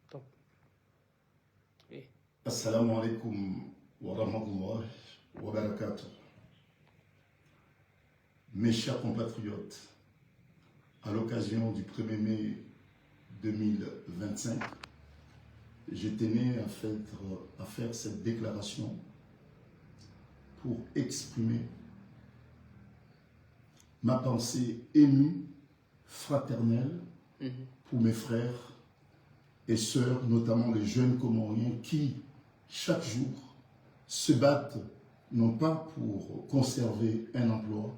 Top. Et Assalamu alaikum wa rahmatullahi wa barakatuh. Mes chers compatriotes, à l'occasion du 1er mai 2025, je tenais à faire cette déclaration pour exprimer ma pensée émue, fraternelle, pour mes frères et sœurs, notamment les jeunes Comoriens qui, chaque jour, se battent non pas pour conserver un emploi,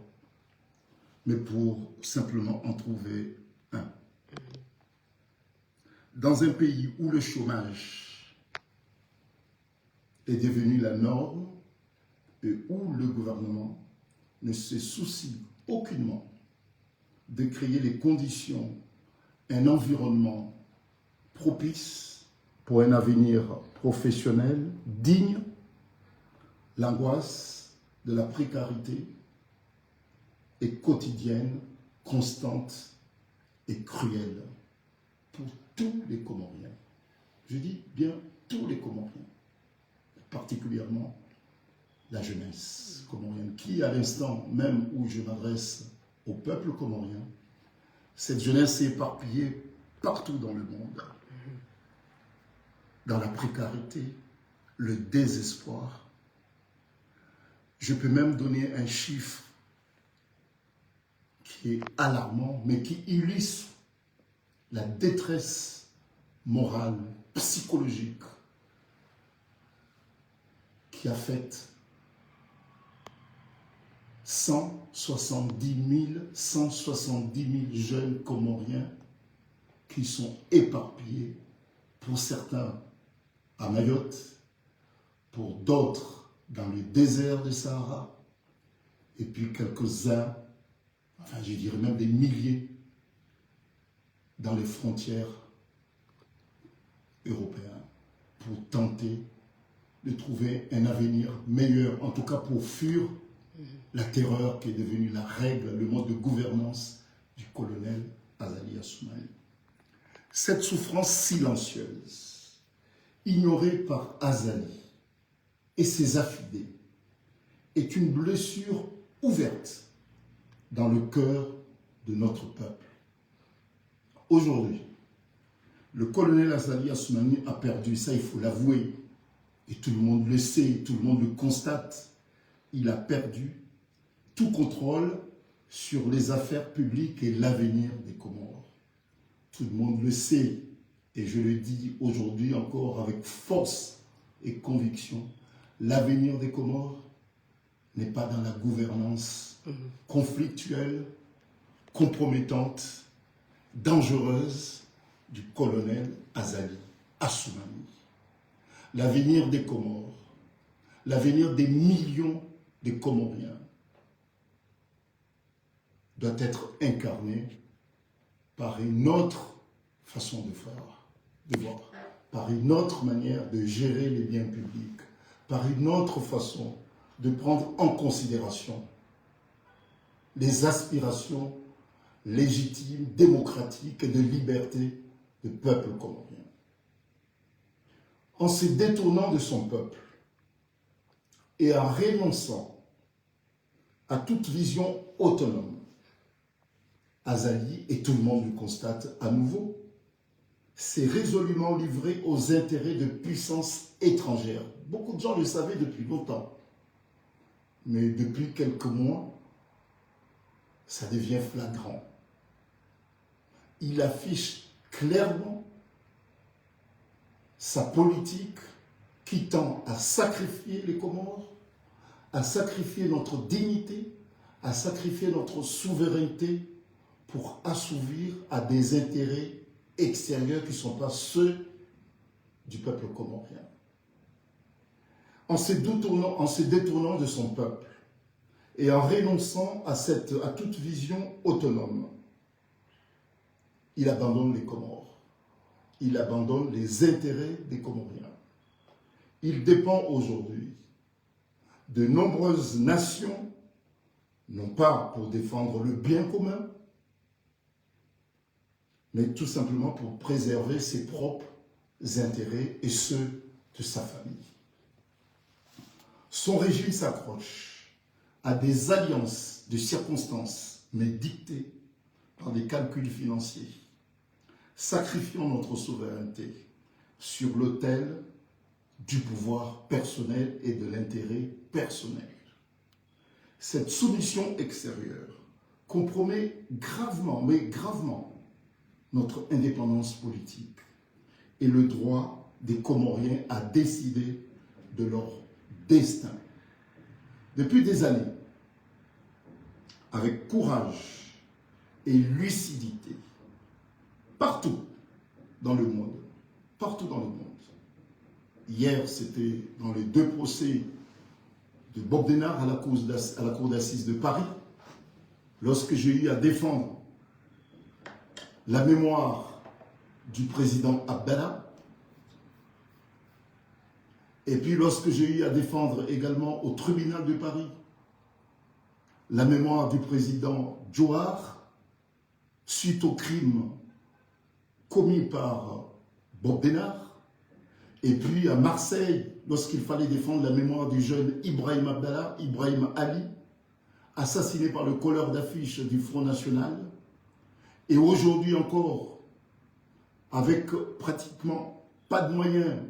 mais pour simplement en trouver un. Dans un pays où le chômage est devenu la norme et où le gouvernement ne se soucie aucunement de créer les conditions, un environnement propice pour un avenir professionnel digne, l'angoisse de la précarité est quotidienne, constante et cruelle pour tous les Comoriens. Je dis bien tous les Comoriens, particulièrement la jeunesse comorienne, qui à l'instant même où je m'adresse au peuple comorien, cette jeunesse est éparpillée partout dans le monde, dans la précarité, le désespoir. Je peux même donner un chiffre qui est alarmant, mais qui illustre la détresse morale, psychologique, qui affecte 170 000 jeunes Comoriens qui sont éparpillés, pour certains à Mayotte, pour d'autres dans le désert du Sahara, et puis quelques-uns, enfin je dirais même des milliers, dans les frontières européennes, pour tenter de trouver un avenir meilleur, en tout cas pour fuir la terreur qui est devenue la règle, le mode de gouvernance du colonel Azali Assoumani. Cette souffrance silencieuse, ignorée par Azali et ses affidés, est une blessure ouverte dans le cœur de notre peuple. Aujourd'hui, le colonel Azali Assoumani a perdu, ça il faut l'avouer, et tout le monde le sait, tout le monde le constate, il a perdu tout contrôle sur les affaires publiques et l'avenir des Comores. Tout le monde le sait, et je le dis aujourd'hui encore avec force et conviction, l'avenir des Comores n'est pas dans la gouvernance conflictuelle, compromettante, dangereuse du colonel Azali Assoumani. L'avenir des Comores, l'avenir des millions de Comoriens doit être incarné par une autre façon de faire, de voir, par une autre manière de gérer les biens publics, par une autre façon de prendre en considération les aspirations légitimes, démocratiques et de liberté du peuple comorien. En se détournant de son peuple et en renonçant à toute vision autonome, Azali, et tout le monde le constate à nouveau, s'est résolument livré aux intérêts de puissances étrangères. Beaucoup de gens le savaient depuis longtemps. Mais depuis quelques mois, ça devient flagrant. Il affiche clairement sa politique qui tend à sacrifier les Comores, à sacrifier notre dignité, à sacrifier notre souveraineté pour assouvir à des intérêts extérieurs qui ne sont pas ceux du peuple comorien. En se détournant de son peuple et en renonçant à toute vision autonome, il abandonne les Comores. Il abandonne les intérêts des Comoriens. Il dépend aujourd'hui de nombreuses nations, non pas pour défendre le bien commun, mais tout simplement pour préserver ses propres intérêts et ceux de sa famille. Son régime s'accroche à des alliances de circonstances, mais dictées par des calculs financiers, sacrifiant notre souveraineté sur l'autel du pouvoir personnel et de l'intérêt personnel. Cette soumission extérieure compromet gravement, mais gravement, notre indépendance politique et le droit des Comoriens à décider de leur destin. Depuis des années, avec courage et lucidité, partout dans le monde, hier, c'était dans les 2 procès de Bob Denard à la cour d'assises de Paris, lorsque j'ai eu à défendre la mémoire du président Abdallah, et puis lorsque j'ai eu à défendre également au tribunal de Paris la mémoire du président Djouar suite au crime commis par Bob Denard, et puis à Marseille, lorsqu'il fallait défendre la mémoire du jeune Ibrahim Abdallah, Ibrahim Ali, assassiné par le colleur d'affiche du Front National, et aujourd'hui encore, avec pratiquement pas de moyens,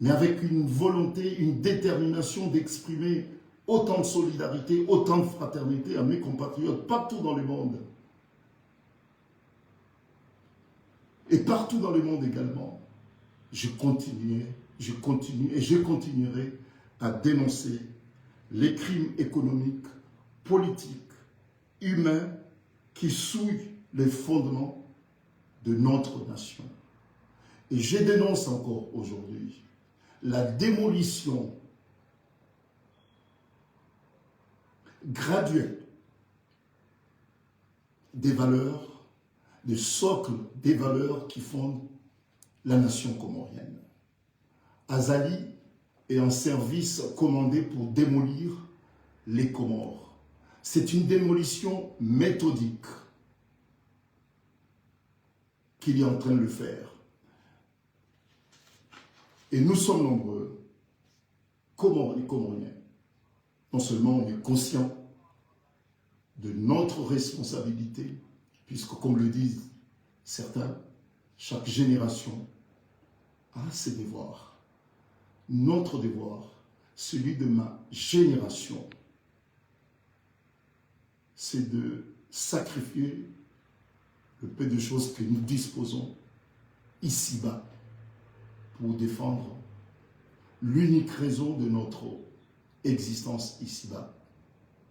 mais avec une volonté, une détermination d'exprimer autant de solidarité, autant de fraternité à mes compatriotes partout dans le monde. Et partout dans le monde également, je continue et je continuerai à dénoncer les crimes économiques, politiques, humains qui souillent les fondements de notre nation. Et je dénonce encore aujourd'hui la démolition graduelle des valeurs, des socles des valeurs qui fondent la nation comorienne. Azali est en service commandé pour démolir les Comores. C'est une démolition méthodique qu'il est en train de le faire. Et nous sommes nombreux, Comoriens. Non seulement on est conscients de notre responsabilité, puisque comme le disent certains, chaque génération a ses devoirs. Notre devoir, celui de ma génération, c'est de sacrifier le peu de choses que nous disposons ici-bas pour défendre l'unique raison de notre existence ici-bas,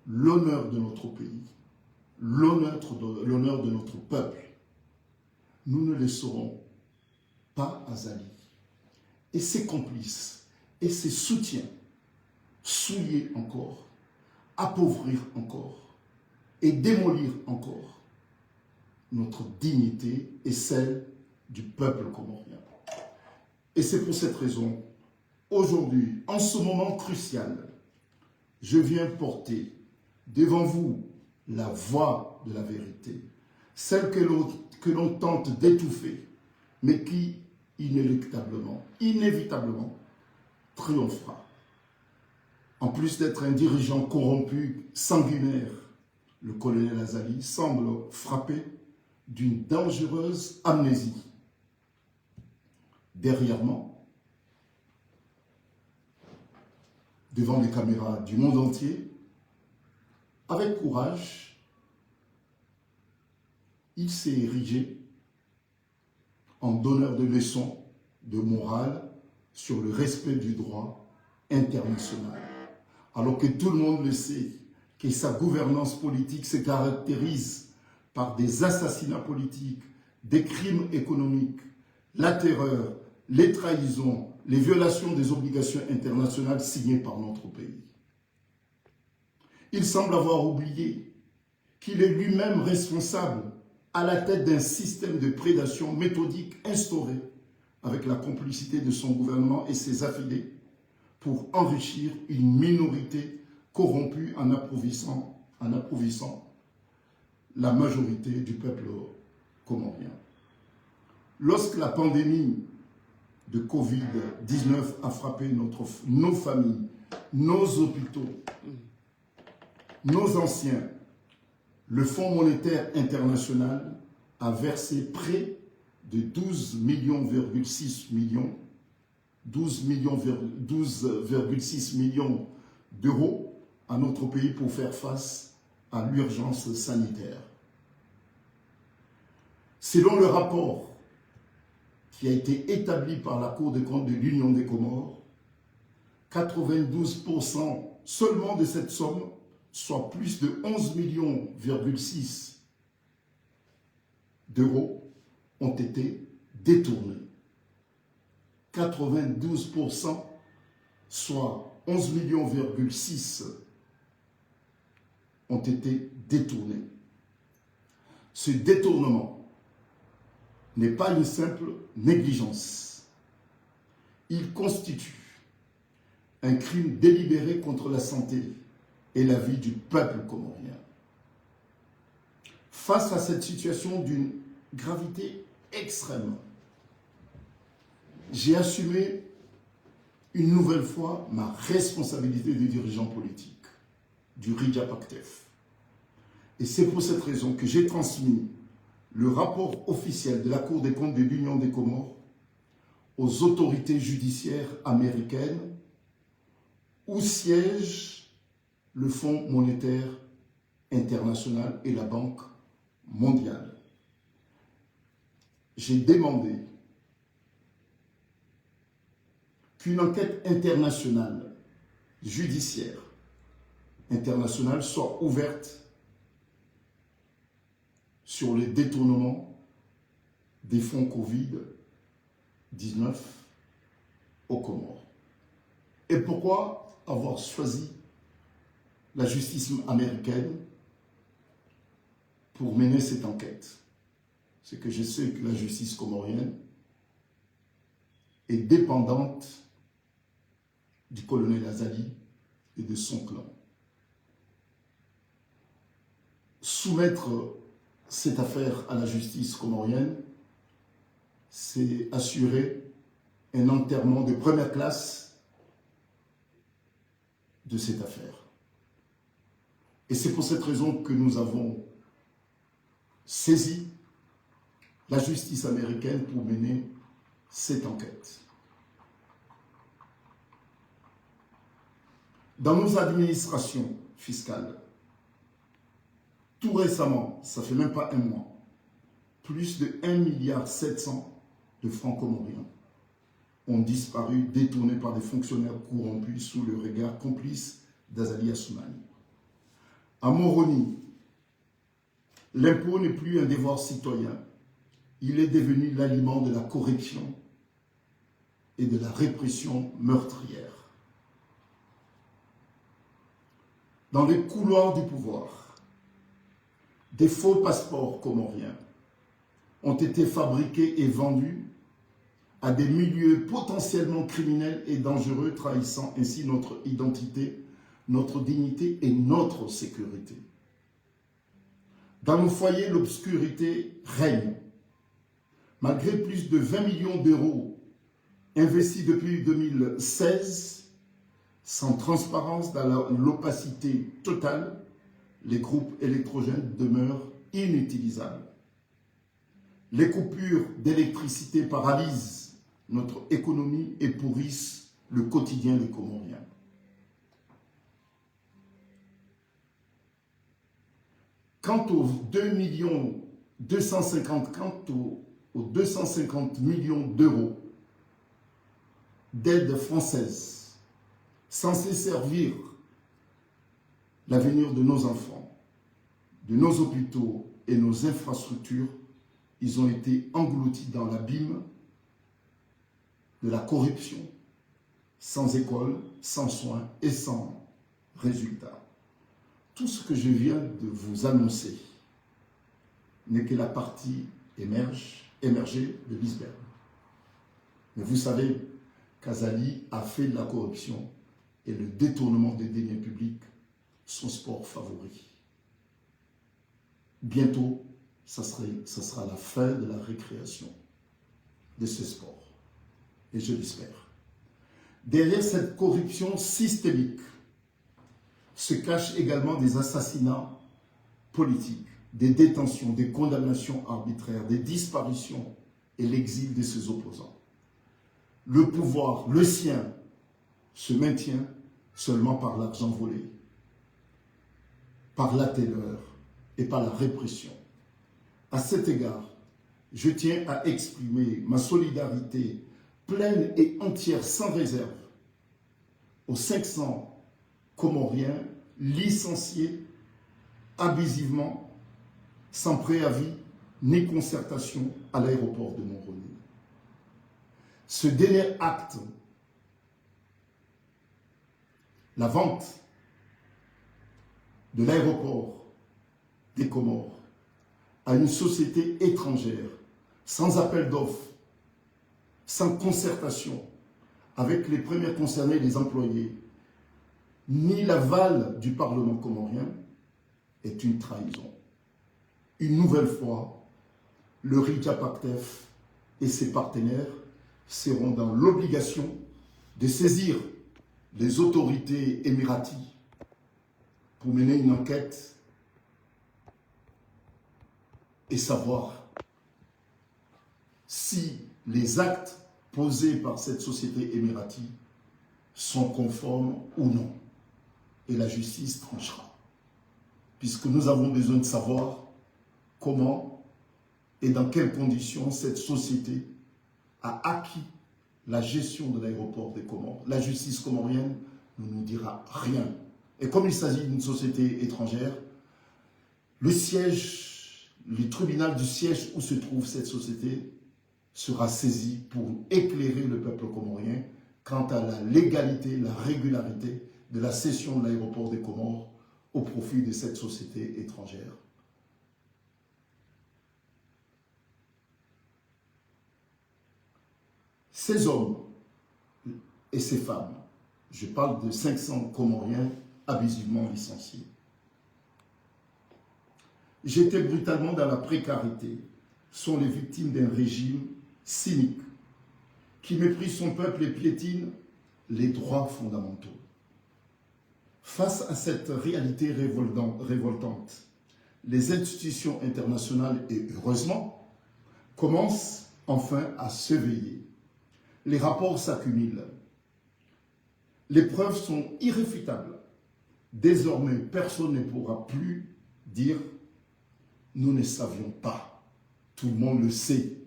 l'honneur de notre pays, l'honneur de notre peuple. Nous ne laisserons pas Azali et ses complices et ses soutiens souiller encore, appauvrir encore et démolir encore notre dignité et celle du peuple comorien. Et c'est pour cette raison, aujourd'hui, en ce moment crucial, je viens porter devant vous la voix de la vérité, celle que l'on tente d'étouffer, mais qui inéluctablement, inévitablement, triomphera. En plus d'être un dirigeant corrompu, sanguinaire, le colonel Azali semble frappé d'une dangereuse amnésie. Derrière moi, devant les caméras du monde entier, avec courage, il s'est érigé en donneur de leçons de morale sur le respect du droit international. Alors que tout le monde le sait, que sa gouvernance politique se caractérise par des assassinats politiques, des crimes économiques, la terreur, les trahisons, les violations des obligations internationales signées par notre pays. Il semble avoir oublié qu'il est lui-même responsable à la tête d'un système de prédation méthodique instauré avec la complicité de son gouvernement et ses affidés pour enrichir une minorité corrompue en appauvrissant la majorité du peuple comorien. Lorsque la pandémie de Covid-19 a frappé nos familles, nos hôpitaux, nos anciens, le Fonds monétaire international a versé près de 12,6 millions d'euros à notre pays pour faire face à l'urgence sanitaire. Selon le rapport qui a été établi par la Cour des comptes de l'Union des Comores, 92% seulement de cette somme, soit plus de 11,6 millions d'euros, ont été détournés. 92%, soit 11,6 millions ont été détournés. Ce détournement n'est pas une simple négligence. Il constitue un crime délibéré contre la santé et la vie du peuple comorien. Face à cette situation d'une gravité extrême, j'ai assumé une nouvelle fois ma responsabilité de dirigeant politique du RIDIA-PACTEF. Et c'est pour cette raison que j'ai transmis le rapport officiel de la Cour des comptes de l'Union des Comores aux autorités judiciaires américaines où siège le Fonds monétaire international et la Banque mondiale. J'ai demandé qu'une enquête internationale, judiciaire, internationale soit ouverte sur les détournements des fonds Covid-19 aux Comores. Et pourquoi avoir choisi la justice américaine pour mener cette enquête? C'est que je sais que la justice comorienne est dépendante du colonel Azali et de son clan. Soumettre cette affaire à la justice comorienne, c'est assurer un enterrement de première classe de cette affaire. Et c'est pour cette raison que nous avons saisi la justice américaine pour mener cette enquête. Dans nos administrations fiscales, tout récemment, ça fait même pas un mois, plus de 1,7 milliard de francs comoriens ont disparu, détournés par des fonctionnaires corrompus sous le regard complice d'Azali Assoumani. À Moroni, l'impôt n'est plus un devoir citoyen, il est devenu l'aliment de la corruption et de la répression meurtrière. Dans les couloirs du pouvoir, des faux passeports comoriens ont été fabriqués et vendus à des milieux potentiellement criminels et dangereux, trahissant ainsi notre identité, notre dignité et notre sécurité. Dans nos foyers, l'obscurité règne. Malgré plus de 20 millions d'euros investis depuis 2016, sans transparence, dans l'opacité totale, les groupes électrogènes demeurent inutilisables. Les coupures d'électricité paralysent notre économie et pourrissent le quotidien des Comoriens. Quant aux 250 millions d'euros d'aide française censés servir l'avenir de nos enfants, de nos hôpitaux et nos infrastructures, ils ont été engloutis dans l'abîme de la corruption, sans école, sans soins et sans résultats. Tout ce que je viens de vous annoncer n'est que la partie émergée de l'iceberg. Mais vous savez qu'Azali a fait de la corruption et le détournement des deniers publics son sport favori. Bientôt, ça sera la fin de la récréation de ce sport. et je l'espère. Derrière cette corruption systémique se cachent également des assassinats politiques, des détentions, des condamnations arbitraires, des disparitions et l'exil de ses opposants. Le pouvoir, le sien, se maintient seulement par l'argent volé, par la terreur et par la répression. À cet égard, je tiens à exprimer ma solidarité pleine et entière, sans réserve, aux 500 Comoriens licenciés abusivement, sans préavis ni concertation à l'aéroport de Moroni. Ce dernier acte, la vente de l'aéroport des Comores à une société étrangère, sans appel d'offres, sans concertation avec les premiers concernés, les employés, ni l'aval du Parlement comorien, est une trahison. Une nouvelle fois, le Rija Pactef et ses partenaires seront dans l'obligation de saisir les autorités émiraties pour mener une enquête et savoir si les actes posés par cette société émiratie sont conformes ou non. Et la justice tranchera. Puisque nous avons besoin de savoir comment et dans quelles conditions cette société a acquis la gestion de l'aéroport des Comores. La justice comorienne ne nous dira rien. Et comme il s'agit d'une société étrangère, le siège, le tribunal du siège où se trouve cette société sera saisi pour éclairer le peuple comorien quant à la légalité, la régularité de la cession de l'aéroport des Comores au profit de cette société étrangère. Ces hommes et ces femmes, je parle de 500 Comoriens abusivement licenciés, jetés brutalement dans la précarité, sont les victimes d'un régime cynique qui méprise son peuple et piétine les droits fondamentaux. Face à cette réalité révoltante, les institutions internationales, et heureusement, commencent enfin à s'éveiller. Les rapports s'accumulent. Les preuves sont irréfutables. Désormais, personne ne pourra plus dire « nous ne savions pas ». Tout le monde le sait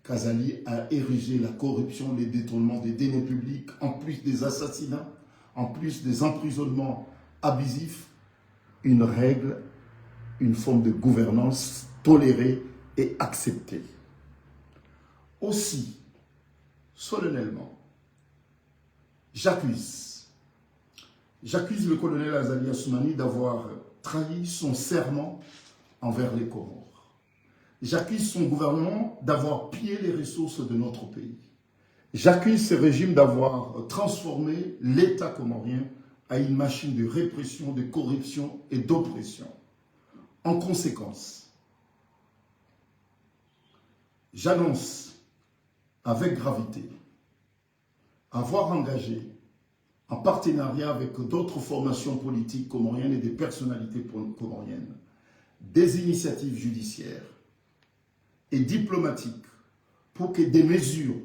qu'Azali a érigé la corruption, les détournements des deniers publics, en plus des assassinats, en plus des emprisonnements abusifs, une règle, une forme de gouvernance tolérée et acceptée. Aussi, solennellement, j'accuse le colonel Azali Assoumani d'avoir trahi son serment envers les Comores. J'accuse son gouvernement d'avoir pillé les ressources de notre pays. J'accuse ce régime d'avoir transformé l'État comorien à une machine de répression, de corruption et d'oppression. En conséquence, j'annonce avec gravité avoir engagé, en partenariat avec d'autres formations politiques comoriennes et des personnalités comoriennes, des initiatives judiciaires et diplomatiques pour que des mesures,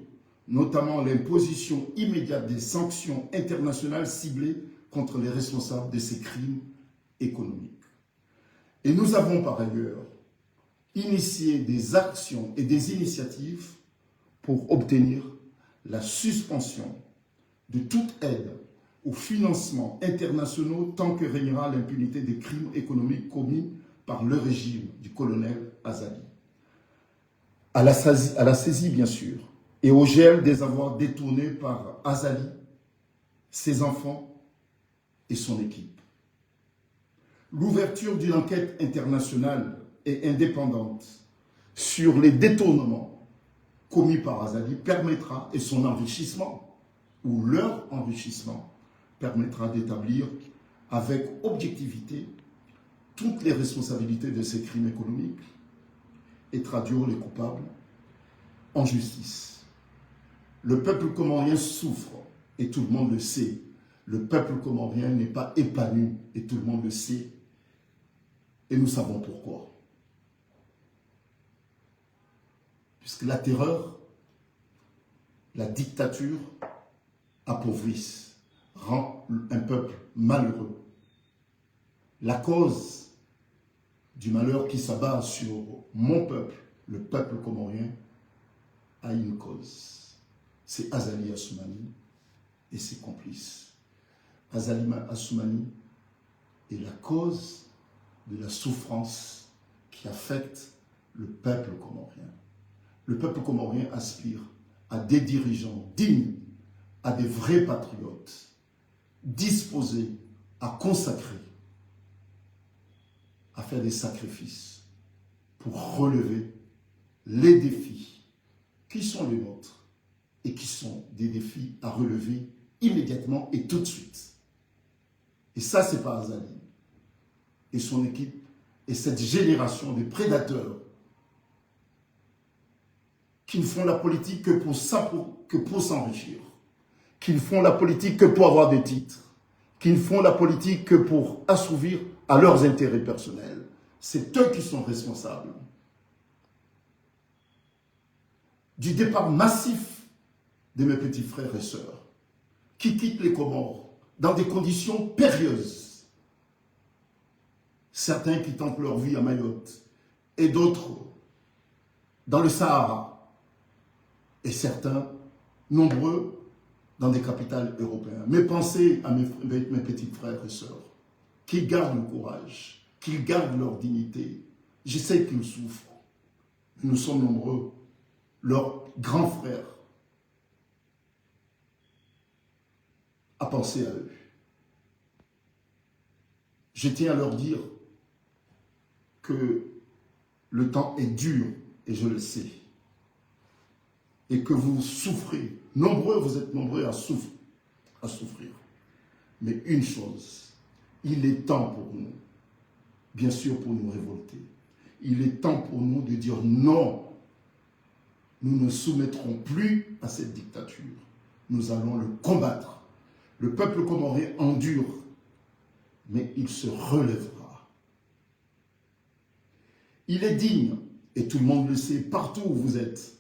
notamment l'imposition immédiate des sanctions internationales ciblées contre les responsables de ces crimes économiques. Et nous avons par ailleurs initié des actions et des initiatives pour obtenir la suspension de toute aide aux financements internationaux tant que régnera l'impunité des crimes économiques commis par le régime du colonel Azali. À la saisie, bien sûr, et au gel des avoirs détournés par Azali, ses enfants et son équipe. L'ouverture d'une enquête internationale et indépendante sur les détournements commis par Azali permettra, et son enrichissement, ou leur enrichissement, permettra d'établir avec objectivité toutes les responsabilités de ces crimes économiques et traduire les coupables en justice. Le peuple comorien souffre, et tout le monde le sait. Le peuple comorien n'est pas épanoui, et tout le monde le sait. Et nous savons pourquoi. Puisque la terreur, la dictature appauvrissent, rend un peuple malheureux. La cause du malheur qui s'abat sur mon peuple, le peuple comorien, a une cause. C'est Azali Assoumani et ses complices. Azali Assoumani est la cause de la souffrance qui affecte le peuple comorien. Le peuple comorien aspire à des dirigeants dignes, à des vrais patriotes, disposés à consacrer, à faire des sacrifices pour relever les défis qui sont les nôtres et qui sont des défis à relever immédiatement et tout de suite. Et ça, c'est pas Azali et son équipe et cette génération de prédateurs qui ne font la politique que pour s'enrichir, qui ne font la politique que pour avoir des titres, qui ne font la politique que pour assouvir à leurs intérêts personnels. C'est eux qui sont responsables du départ massif de mes petits frères et sœurs qui quittent les Comores dans des conditions périlleuses. Certains qui tentent leur vie à Mayotte et d'autres dans le Sahara et certains, nombreux, dans des capitales européennes. Mais pensez à mes petits frères et sœurs, qu'ils gardent le courage, qu'ils gardent leur dignité. Je sais qu'ils souffrent. Nous sommes nombreux, leurs grands frères, à penser à eux. Je tiens à leur dire que le temps est dur, et je le sais, et que vous souffrez. Nombreux, vous êtes nombreux à souffrir. Mais une chose, il est temps pour nous, bien sûr pour nous révolter, il est temps pour nous de dire non, nous ne soumettrons plus à cette dictature. Nous allons le combattre. Le peuple comorien endure, mais il se relèvera. Il est digne, et tout le monde le sait, partout où vous êtes.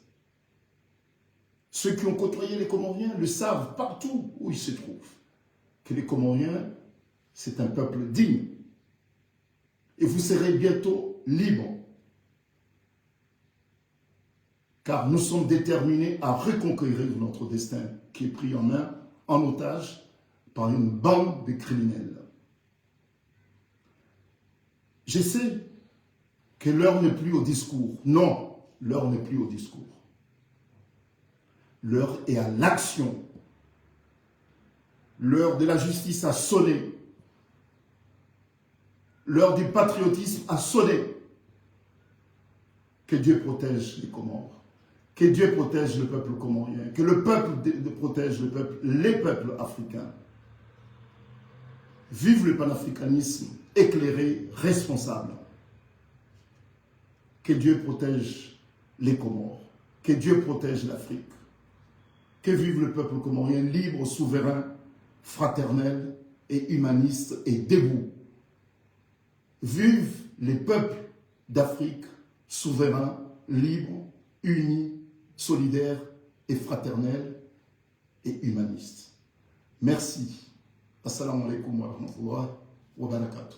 Ceux qui ont côtoyé les Comoriens le savent partout où ils se trouvent, que les Comoriens, c'est un peuple digne. Et vous serez bientôt libres, car nous sommes déterminés à reconquérir notre destin qui est pris en main, en otage, par une bande de criminels. Je sais que l'heure n'est plus au discours. Non, l'heure n'est plus au discours. L'heure est à l'action. L'heure de la justice a sonné. L'heure du patriotisme a sonné. Que Dieu protège les Comores. Que Dieu protège le peuple comorien. Que le peuple protège les peuples africains. Vive le panafricanisme éclairé, responsable. Que Dieu protège les Comores. Que Dieu protège l'Afrique. Que vive le peuple comorien libre, souverain, fraternel et humaniste et debout. Vive les peuples d'Afrique souverains, libres, unis, solidaires et fraternels et humanistes. Merci. Assalamu alaikum wa rahmatullahi wa barakatuh.